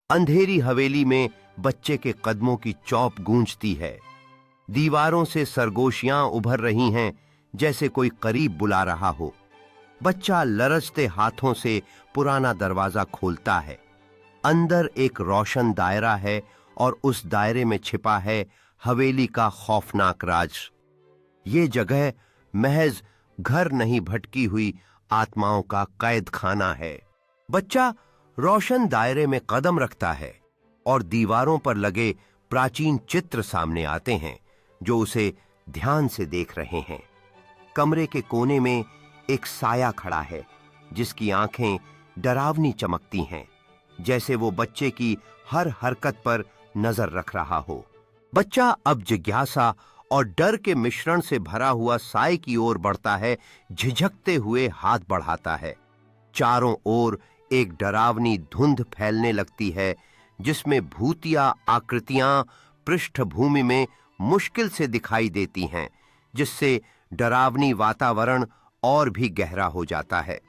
अंधेरी हवेली में बच्चे के कदमों की चौप गूंजती है। दीवारों से सरगोशियां उभर रही हैं, जैसे कोई करीब बुला रहा हो। बच्चा लरजते हाथों से पुराना दरवाजा खोलता है। अंदर एक रोशन दायरा है और उस दायरे में छिपा है हवेली का खौफनाक राज। ये जगह महज घर नहीं, भटकी हुई आत्माओं का कैद खाना है। बच्चा रोशन दायरे में कदम रखता है और दीवारों पर लगे प्राचीन चित्र सामने आते हैं, जो उसे ध्यान से देख रहे हैं। कमरे के कोने में एक साया खड़ा है, जिसकी आंखें डरावनी चमकती हैं, जैसे वो बच्चे की हर हरकत पर नजर रख रहा हो। बच्चा अब जिज्ञासा और डर के मिश्रण से भरा हुआ साए की ओर बढ़ता है, झिझकते हुए हाथ बढ़ाता है। चारों ओर एक डरावनी धुंध फैलने लगती है, जिसमें भूतिया आकृतियां पृष्ठभूमि में मुश्किल से दिखाई देती हैं, जिससे डरावनी वातावरण और भी गहरा हो जाता है।